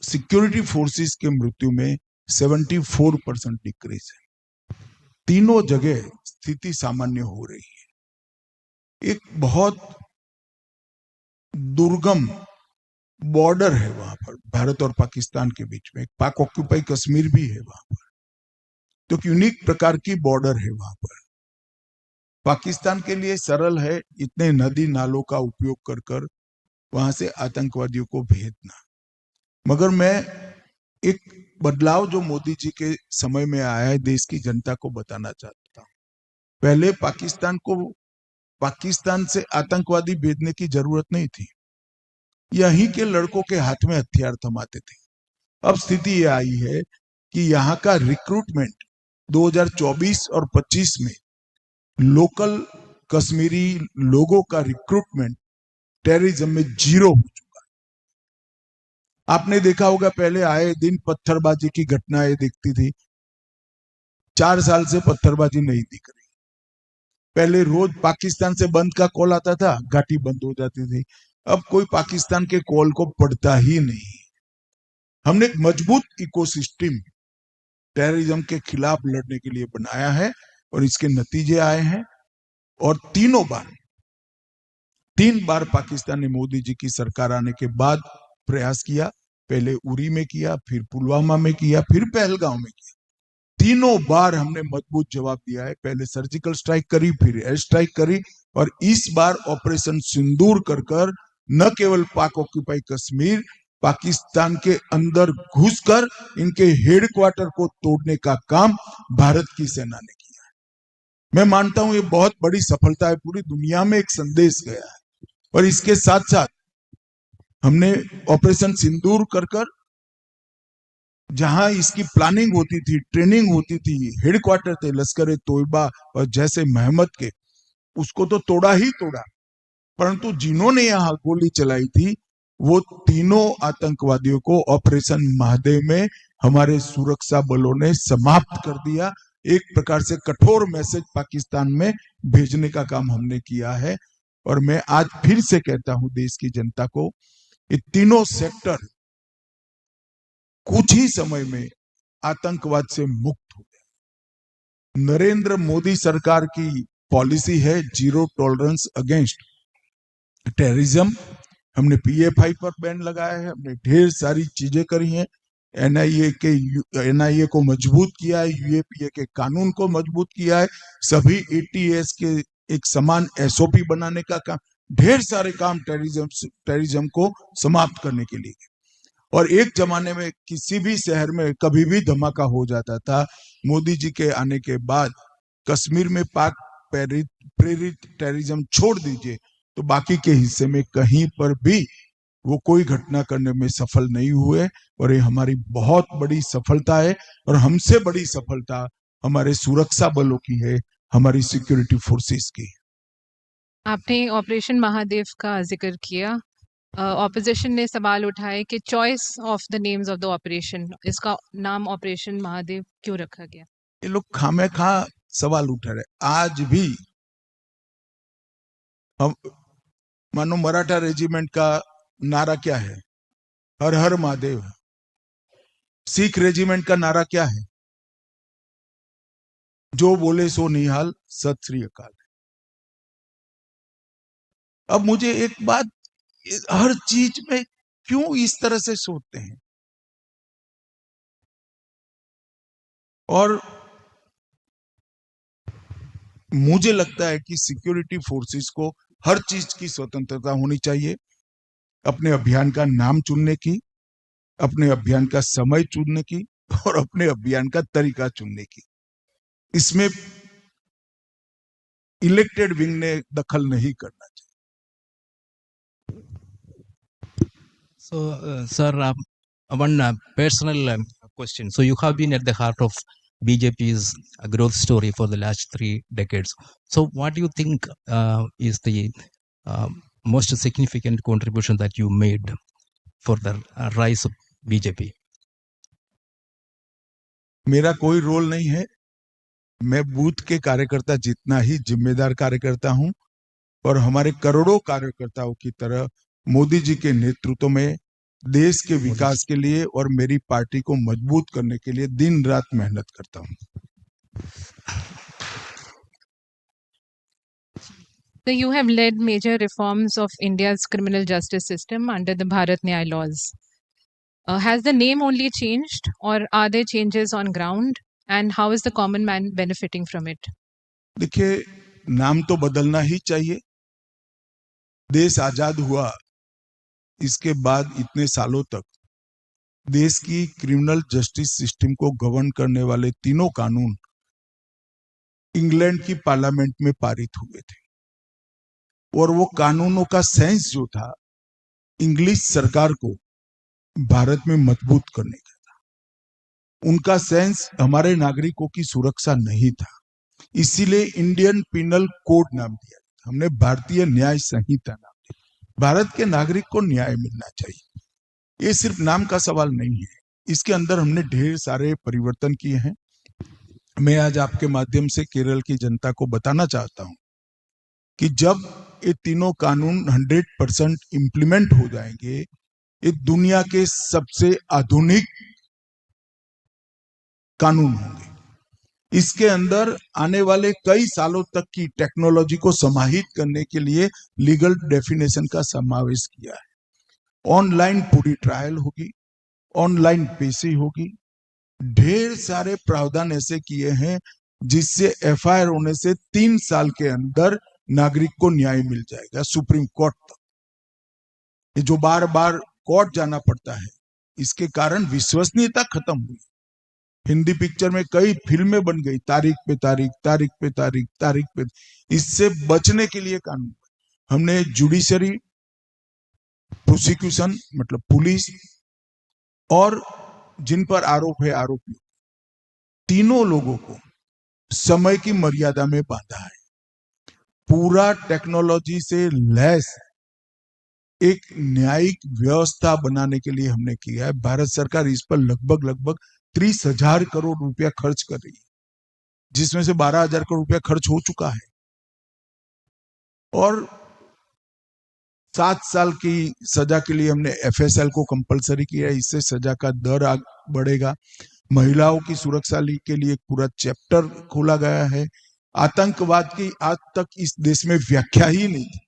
Speaker 3: सिक्योरिटी फोर्सेस के मृत्यु में 74% डिक्रीज है। तीनों जगह स्थिति सामान्य हो रही है। एक बहुत दुर्गम बॉर्डर है वहां पर, भारत और पाकिस्तान के बीच में। पाक ऑक्यूपाई कश्मीर भी है वहां पर, तो यूनिक प्रकार की बॉर्डर है वहां पर। पाकिस्तान के लिए सरल है इतने नदी नालों का उपयोग कर कर वहां से आतंकवादियों को भेजना, मगर मैं एक बदलाव जो मोदी जी के समय में आया है देश की जनता को बताना चाहता हूं। पहले पाकिस्तान से आतंकवादी भेजने की जरूरत नहीं थी, यहीं के लड़कों के हाथ में हथियार थमाते थे। अब स्थिति ये आई है कि यहाँ का रिक्रूटमेंट 2024 और 25 में लोकल कश्मीरी लोगों का रिक्रूटमेंट टेररिज्म में 0 हो चुका है। आपने देखा होगा पहले आए दिन पत्थरबाजी की घटनाएं दिखती थी, 4 साल से पत्थरबाजी नहीं दिख रही। पहले रोज पाकिस्तान से बंद का कॉल आता था, घाटी बंद हो जाती थी। अब कोई पाकिस्तान के कॉल को पढ़ता ही नहीं। हमने एक मजबूत इकोसिस्टम टेररिज्म के खिलाफ लड़ने के लिए बनाया है और इसके नतीजे आए हैं। और 3 बार पाकिस्तान ने मोदी जी की सरकार आने के बाद प्रयास किया। पहले उरी में किया, फिर पुलवामा में किया, फिर पहलगांव में किया। तीनों बार हमने मजबूत जवाब दिया है। पहले सर्जिकल स्ट्राइक करी, फिर एयर स्ट्राइक करी, और इस बार ऑपरेशन सिंदूर कर न केवल पाक ऑक्यूपाई कश्मीर, पाकिस्तान के अंदर घुसकर इनके हेडक्वार्टर को तोड़ने का काम भारत की सेना ने किया है। मैं मानता हूं ये बहुत बड़ी सफलता है, पूरी दुनिया में एक संदेश गया है। और इसके साथ साथ हमने ऑपरेशन सिंदूर कर जहां इसकी प्लानिंग होती थी, ट्रेनिंग होती थी, हेडक्वार्टर थे लश्कर ए तोयबा और जैसे महमद के, उसको तो तोड़ा ही तोड़ा, परंतु जिन्होंने यहां गोली चलाई थी वो तीनों आतंकवादियों को ऑपरेशन महादेव में हमारे सुरक्षा बलों ने समाप्त कर दिया। एक प्रकार से कठोर मैसेज पाकिस्तान में भेजने का काम हमने किया है। और मैं आज फिर से कहता हूं देश की जनता को, ये तीनों सेक्टर कुछ ही समय में आतंकवाद से मुक्त हो गए। नरेंद्र मोदी सरकार की पॉलिसी है 0 टॉलरेंस अगेंस्ट टेररिज्म। हमने PFI पर बैन लगाया है, हमने ढेर सारी चीजें करी हैं। NIA को मजबूत किया है, UAPA के कानून को मजबूत किया है, सभी ATS के एक समान SOP बनाने का काम, ढेर सारे काम टेररिज्म को समाप्त करने के लिए। और एक जमाने में किसी भी शहर में कभी भी धमाका हो जाता था, मोदी जी के आने के बाद कश्मीर में पाक प्रेरित टेररिज्म छोड़ दीजिए तो बाकी के हिस्से में कहीं पर भी वो कोई घटना करने में सफल नहीं हुए। और ये हमारी बहुत बड़ी सफलता है। और हमसे बड़ी सफलता हमारे सुरक्षा बलों की है, हमारी सिक्योरिटी फोर्सेस की।
Speaker 1: आपने ऑपरेशन महादेव का जिक्र किया। ऑपोजिशन ने सवाल उठाए कि choice of the names of the operation, इसका नाम ऑपरेशन महादेव क्यों रखा गया?
Speaker 3: ये लोग खामेखा सवाल उठा रहे। आज भी हम मानो मराठा रेजिमेंट का नारा क्या है? हर हर महादेव। सिख रेजिमेंट का नारा क्या है? जो बोले सो निहाल, सत श्री अकाल। अब मुझे एक बात, हर चीज में क्यों इस तरह से सोचते हैं? और मुझे लगता है कि सिक्योरिटी फोर्सेस को हर चीज की स्वतंत्रता होनी चाहिए, अपने अभियान का नाम चुनने की, अपने अभियान का समय चुनने की और अपने अभियान का तरीका चुनने की। इसमें इलेक्टेड विंग ने दखल नहीं करना चाहिए।
Speaker 2: So, sir, one personal question. So, you have been at the heart of BJP's growth story for the last 3 decades. So, what do you think is the most significant contribution that you made for the rise of BJP?
Speaker 3: मेरा कोई रोल नहीं है। मैं बूथ के कार्यकर्ता जितना ही जिम्मेदार कार्यकर्ता हूं और हमारे करोड़ों कार्यकर्ताओं की तरह मोदी जी के नेतृत्व में देश के विकास के लिए और मेरी पार्टी को मजबूत करने के लिए दिन रात मेहनत करता हूं।
Speaker 1: So you have led major reforms of India's criminal justice system under the Bharat Nyaya laws. Has the name only changed, or are there changes on ground? And how is the common man benefiting from it?
Speaker 3: देखिए, नाम तो बदलना ही चाहिए। देश आजाद हुआ, इसके बाद इतने सालों तक देश की क्रिमिनल जस्टिस सिस्टम को गवर्न करने वाले तीनों कानून इंग्लैंड की पार्लियामेंट में पारित हुए थे, और वो कानूनों का सेंस जो था इंग्लिश सरकार को भारत में मजबूत करने का था। उनका सेंस हमारे नागरिकों की सुरक्षा नहीं था, इसीलिए इंडियन पिनल कोड नाम दिया। हमने भारतीय न्याय संहिता नाम दिया। भारत के नागरिक को न्याय मिलना चाहिए। ये सिर्फ नाम का सवाल नहीं है, इसके अंदर हमने ढेर सारे परिवर्तन किए हैं। मैं आज आपके माध्यम से केरल की जनता को बताना चाहता हूं कि जब ये तीनों कानून 100% इंप्लीमेंट हो जाएंगे, ये दुनिया के सबसे आधुनिक कानून होंगे। इसके अंदर आने वाले कई सालों तक की टेक्नोलॉजी को समाहित करने के लिए लीगल डेफिनेशन का समावेश किया है। ऑनलाइन पूरी ट्रायल होगी, ऑनलाइन पेशी होगी। ढेर सारे प्रावधान ऐसे किए हैं जिससे एफआईआर होने से 3 साल के अंदर नागरिक को न्याय मिल जाएगा, सुप्रीम कोर्ट तक। ये जो बार बार कोर्ट जाना पड़ता है, इसके कारण विश्वसनीयता खत्म हुई। हिंदी पिक्चर में कई फिल्में बन गई, तारीख पे तारीख, तारीख पे तारीख, तारीख पे। इससे बचने के लिए कानून हमने जुडिशरी, प्रोसिक्यूशन मतलब पुलिस, और जिन पर आरोप है आरोपी, तीनों लोगों को समय की मर्यादा में बांधा है। पूरा टेक्नोलॉजी से लैस एक न्यायिक व्यवस्था बनाने के लिए हमने किया है। भारत सरकार इस पर लगभग 30,000 करोड़ रुपया खर्च कर रही है, जिसमें से 12,000 करोड़ रुपया खर्च हो चुका है। और 7 साल की सजा के लिए हमने एफएसएल को कंपलसरी किया है, इससे सजा का दर बढ़ेगा। महिलाओं की सुरक्षा के लिए पूरा चैप्टर खोला गया है। आतंकवाद की आज तक इस देश में व्याख्या ही नहीं थी,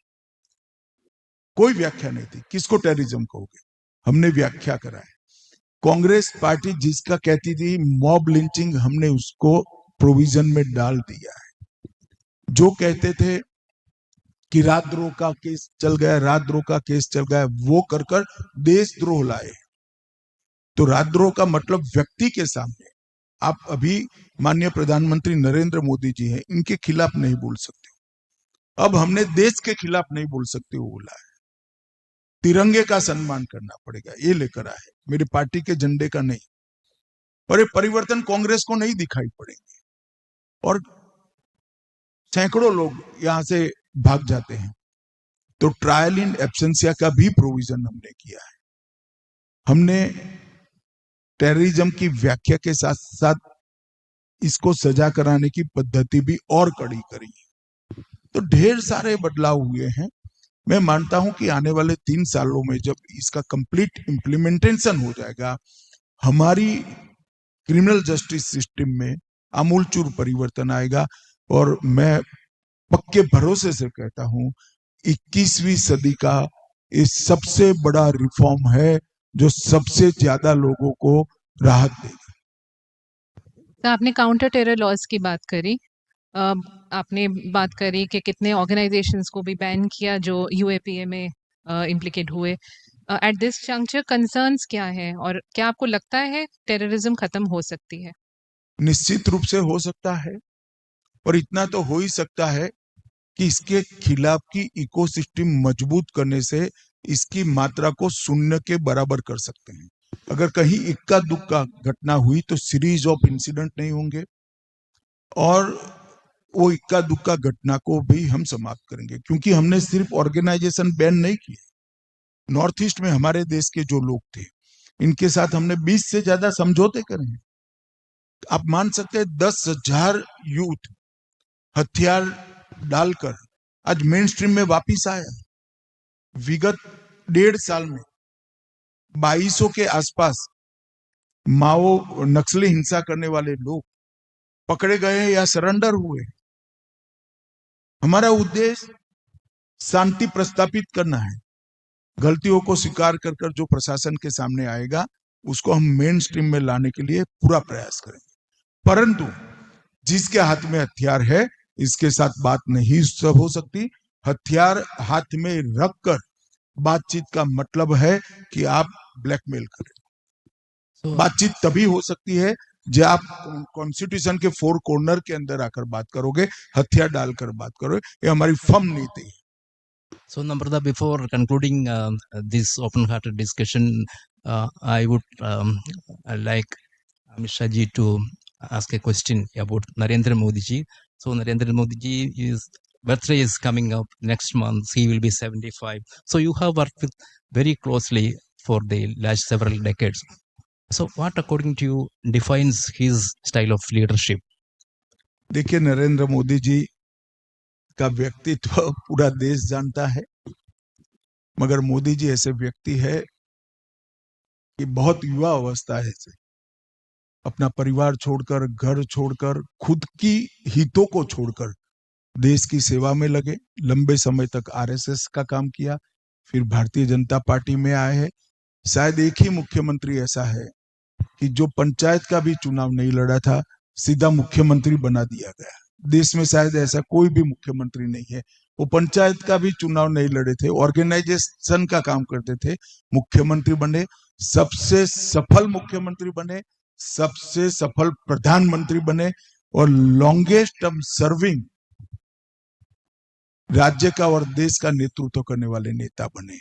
Speaker 3: कोई व्याख्या नहीं थी। किसको टेररिज्म कहोगे, हमने व्याख्या करा है। कांग्रेस पार्टी जिसका कहती थी मॉब लिंचिंग, हमने उसको प्रोविजन में डाल दिया है। जो कहते थे कि राजद्रोह का केस चल गया, राजद्रोह का केस चल गया, वो कर कर देशद्रोह लाए। तो राजद्रोह का मतलब व्यक्ति के सामने आप अभी माननीय प्रधानमंत्री नरेंद्र मोदी जी हैं, इनके खिलाफ नहीं बोल सकते। अब हमने देश के खिलाफ नहीं बोल सकते वो बोला है। तिरंगे का सम्मान करना पड़ेगा, ये लेकर आए, मेरी पार्टी के झंडे का नहीं। और ये परिवर्तन कांग्रेस को नहीं दिखाई पड़ेंगे, और सैकड़ों लोग यहां से भाग जाते हैं। तो ट्रायल इन एब्सेंसिया का भी प्रोविजन हमने किया है। हमने टेररिज्म की व्याख्या के साथ साथ इसको सजा कराने की पद्धति भी और कड़ी करी है। तो ढेर सारे बदलाव हुए हैं। मैं मानता हूं कि आने वाले 3 सालों में जब इसका कंप्लीट इंप्लीमेंटेशन हो जाएगा, हमारी क्रिमिनल जस्टिस सिस्टम में आमूलचूल परिवर्तन आएगा। और मैं पक्के भरोसे से कहता हूं, 21वीं सदी का ये सबसे बड़ा रिफॉर्म है जो सबसे ज्यादा लोगों को राहत देगा।
Speaker 1: तो आपने काउंटर टेरर लॉज की बात करी, आपने बात करी कि कितने ऑर्गेनाइजेशंस को भी बैन किया जो यूएपीए में इम्प्लिकेट हुए। एट दिस जंक्चर कंसर्न्स क्या है, और क्या आपको लगता है टेररिज्म खत्म हो सकती है?
Speaker 3: निश्चित रूप से हो सकता है, और इतना तो हो ही सकता है कि इसके खिलाफ की इकोसिस्टम मजबूत करने से इसकी मात्रा को शून्य के बराबर कर सकते हैं। अगर कहीं इक्का दुक्का घटना हुई तो सीरीज ऑफ इंसिडेंट नहीं होंगे, और वो इक्का दुक्का घटना को भी हम समाप्त करेंगे। क्योंकि हमने सिर्फ ऑर्गेनाइजेशन बैन नहीं किए, नॉर्थ ईस्ट में हमारे देश के जो लोग थे, इनके साथ हमने 20 से ज्यादा समझौते करे हैं। आप मान सकते हैं 10,000 यूथ हथियार डालकर आज मेन स्ट्रीम में वापिस आया। विगत 1.5 साल में 2200 के आसपास माओ नक्सली हिंसा करने वाले लोग पकड़े गए या सरेंडर हुए। हमारा उद्देश्य शांति प्रस्तापित करना है। गलतियों को स्वीकार कर कर जो प्रशासन के सामने आएगा उसको हम मेन स्ट्रीम में लाने के लिए पूरा प्रयास करेंगे। परंतु जिसके हाथ में हथियार है इसके साथ बात नहीं हो सकती। हथियार हाथ में रखकर बातचीत का मतलब है कि आप ब्लैकमेल करें।
Speaker 2: So,
Speaker 3: बातचीत तभी हो सकती है जब आप कॉन्स्टिट्यूशन के 4 कॉर्नर के अंदर आकर बात करोगे, हथियार डालकर बात करोगे। ये हमारी फर्म नीति है।
Speaker 2: so Namrata, before concluding this open-hearted discussion, I would like Amit Shah ji to ask a question about Narendra Modi ji. So Narendra Modi ji is birthday is coming up next month. He will be 75. So you have worked with very closely for the last several decades. So what, according to you, defines his style of leadership?
Speaker 3: देखिए, नरेंद्र मोदी जी का व्यक्तित्व पूरा देश जानता है, मगर मोदी जी ऐसे व्यक्ति है कि बहुत युवा अवस्था है से अपना परिवार छोड़कर, घर छोड़कर, खुद की हितों को छोड़कर देश की सेवा में लगे। लंबे समय तक आरएसएस का काम किया, फिर भारतीय जनता पार्टी में आए हैं। शायद एक ही मुख्यमंत्री ऐसा है कि जो पंचायत का भी चुनाव नहीं लड़ा था, सीधा मुख्यमंत्री बना दिया गया। देश में शायद ऐसा कोई भी मुख्यमंत्री नहीं है। वो पंचायत का भी चुनाव नहीं लड़े थे, ऑर्गेनाइजेशन का काम करते थे, मुख्यमंत्री बने, सबसे सफल मुख्यमंत्री बने, सबसे सफल प्रधानमंत्री बने और लॉन्गेस्ट टर्म सर्विंग राज्य का और देश का नेतृत्व करने वाले नेता बने।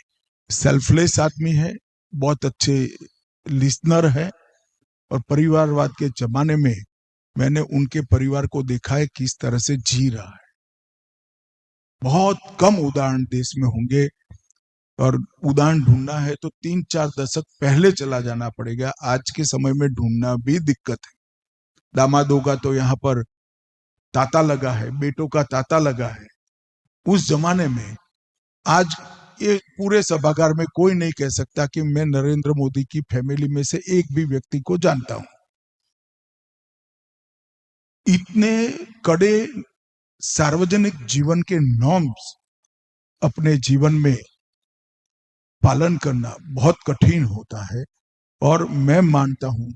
Speaker 3: सेल्फलेस आदमी है, बहुत अच्छे लिसनर है और परिवारवाद के जमाने में मैंने उनके परिवार को देखा है किस तरह से जी रहा है। बहुत कम उदाहरण देश में होंगे और उदाहरण ढूंढना है तो 3-4 दशक पहले चला जाना पड़ेगा। आज के समय में ढूंढना भी दिक्कत है। दामादों का तो यहाँ पर तांता लगा है, बेटों का तांता लगा है। उस जमाने में आज ये पूरे सभागार में कोई नहीं कह सकता कि मैं नरेंद्र मोदी की फैमिली में से एक भी व्यक्ति को जानता हूं। इतने कड़े सार्वजनिक जीवन के नॉर्म्स अपने जीवन में पालन करना बहुत कठिन होता है और मैं मानता हूं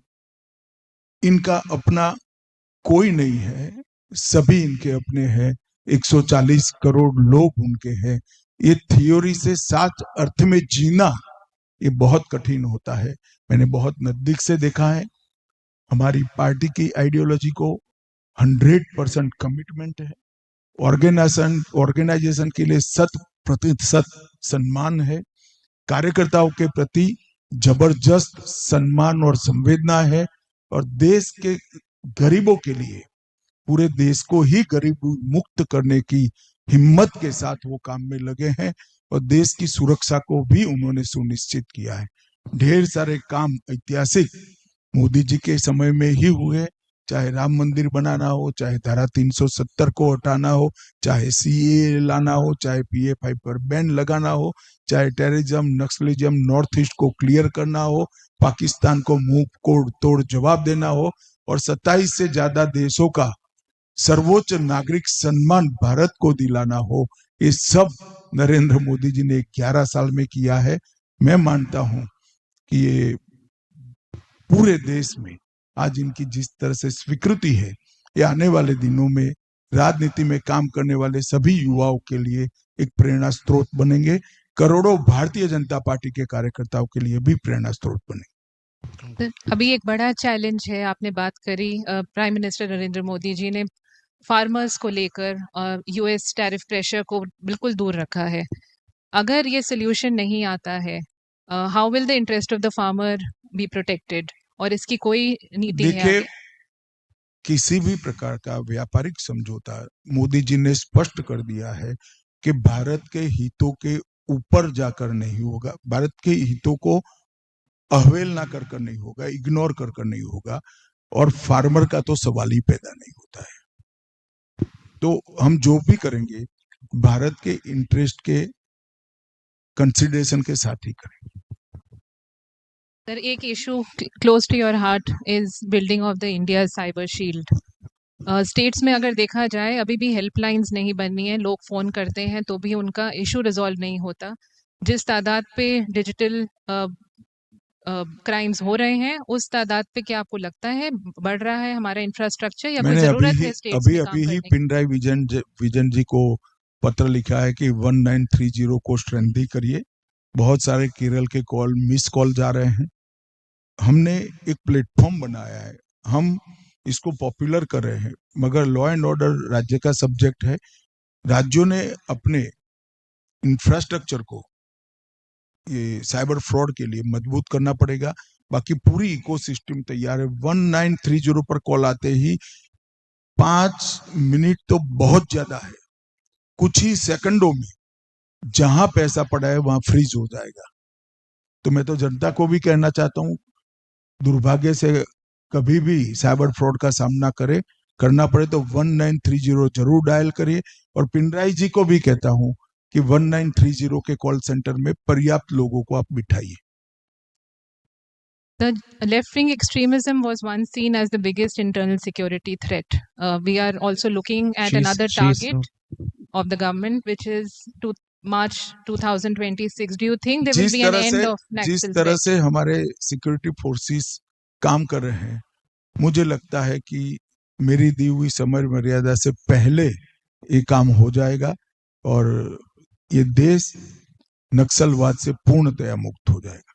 Speaker 3: इनका अपना कोई नहीं है, सभी इनके अपने हैं। 140 करोड़ लोग उनके हैं। ये थियोरी से साच अर्थ में जीना ये बहुत कठिन होता है। मैंने बहुत नजदीक से देखा है। हमारी पार्टी की आइडियोलॉजी को 100% कमिटमेंट है। ऑर्गेनाइजेशन के लिए 100% सम्मान है। कार्यकर्ताओं के प्रति जबरदस्त सम्मान और संवेदना है और देश के गरीबों के लिए, पूरे देश को ही गरीबी मुक्त करने की हिम्मत के साथ वो काम में लगे हैं और देश की सुरक्षा को भी उन्होंने सुनिश्चित किया है। ढेर सारे काम ऐतिहासिक मोदी जी के समय में ही हुए, चाहे राम मंदिर बनाना हो, चाहे धारा 370 को हटाना हो, चाहे सीए लाना हो, चाहे PA5 पर बैन लगाना हो, चाहे टेररिज्म, नक्सलिज्म, नॉर्थ ईस्ट को क्लियर करना हो, पाकिस्तान को मुंह कोड़ तोड़ जवाब देना हो और 27 से ज्यादा देशों का सर्वोच्च नागरिक सम्मान भारत को दिलाना हो। ये सब नरेंद्र मोदी जी ने 11 साल में किया है। मैं मानता हूं कि ये पूरे देश में आज इनकी जिस तरह से स्वीकृति है, ये आने वाले दिनों में राजनीति में काम करने वाले सभी युवाओं के लिए एक प्रेरणा स्रोत बनेंगे। करोड़ों भारतीय जनता पार्टी के कार्यकर्ताओं के लिए भी प्रेरणा स्रोत बनेंगे।
Speaker 1: अभी एक बड़ा चैलेंज है, आपने बात करी, प्राइम मिनिस्टर नरेंद्र मोदी जी ने फार्मर्स को लेकर यूएस टैरिफ प्रेशर को बिल्कुल दूर रखा है। अगर ये सोल्यूशन नहीं आता है, how will the interest of the farmer be protected? और इसकी कोई नीति है
Speaker 3: देखिए,
Speaker 1: आगे?
Speaker 3: किसी भी प्रकार का व्यापारिक समझौता मोदी जी ने स्पष्ट कर दिया है कि भारत के हितों के ऊपर जाकर नहीं होगा, भारत के हितों को अवहेलना कर नहीं होगा, इग्नोर कर नहीं होगा और फार्मर का तो सवाल ही पैदा नहीं होता है। तो हम जो भी करेंगे भारत के इंटरेस्ट के कंसिडरेशन के साथ ही करेंगे।
Speaker 1: सर, एक issue close to your heart is building of the India cyber shield. States में अगर देखा जाए अभी भी हेल्पलाइंस नहीं बनी है, लोग फ़ोन करते हैं तो भी उनका इशू रिजॉल्व नहीं होता। जिस तादाद पे डिजिटल क्राइम्स हो रहे हैं उस तादाद पे क्या आपको लगता है बढ़ रहा है हमारा इंफ्रास्ट्रक्चर या कोई
Speaker 3: मैंने
Speaker 1: ज़रूरत है स्टेट्स में काम
Speaker 3: अभी ही
Speaker 1: करने की?
Speaker 3: पिनराई विजन जी को पत्र लिखा है कि 1930 को स्ट्रेंथी करिए। बहुत सारे केरल के कॉल मिस कॉल जा रहे हैं। हमने एक प्लेटफॉर्म बनाया है, हम इसको पॉपुलर कर रहे हैं, मगर लॉ एंड ऑर्डर राज्य का सब्जेक्ट है। राज्यों ने अपने इंफ्रास्ट्रक्चर को ये साइबर फ्रॉड के लिए मजबूत करना पड़ेगा। बाकी पूरी इकोसिस्टम तैयार है। 1930 पर कॉल आते ही 5 मिनट तो बहुत ज्यादा है, कुछ ही सेकंडों में जहां पैसा पड़ा है वहां फ्रीज हो जाएगा। तो मैं तो जनता को भी कहना चाहता हूं, दुर्भाग्य से कभी भी साइबर फ्रॉड का सामना करना पड़े तो 1930 जरूर डायल करिए। और पिनराई जी को भी कहता हूं कि 1930 के कॉल सेंटर में पर्याप्त लोगों को आप बिठाइए।
Speaker 1: The left-wing extremism was once seen as the biggest internal security threat. We are also looking at another target of the government, which is to March 2026. Do you think there will be an end of
Speaker 3: जिस
Speaker 1: Naxal
Speaker 3: तरह
Speaker 1: threat?
Speaker 3: से हमारे सिक्योरिटी फोर्सेस काम कर रहे हैं, मुझे लगता है कि मेरी दी हुई समय मर्यादा से पहले ये काम हो जाएगा और ये देश नक्सलवाद से पूर्णतया मुक्त हो जाएगा।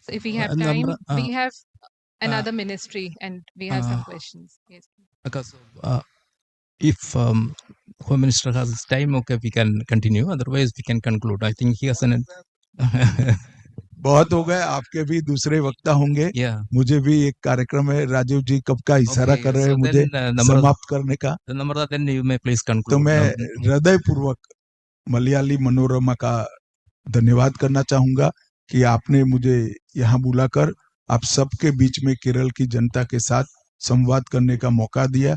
Speaker 1: So if we have time, we have another ministry and we have some questions. Yes.
Speaker 2: Because if Home Minister has time, okay, we can continue. Otherwise, we can conclude. I think he has an.
Speaker 3: बहुत हो गए, आपके भी दूसरे वक्ता होंगे।
Speaker 2: Yeah.
Speaker 3: मुझे भी एक कार्यक्रम है। राजीव जी कब का इशारा कर रहे हैं मुझे समाप्त करने का।
Speaker 2: Then you may please conclude.
Speaker 3: तो मैं हृदय पूर्वक मलयाली मनोरमा का धन्यवाद करना चाहूंगा कि आपने मुझे यहाँ बुलाकर आप सबके बीच में केरल की जनता के साथ संवाद करने का मौका दिया।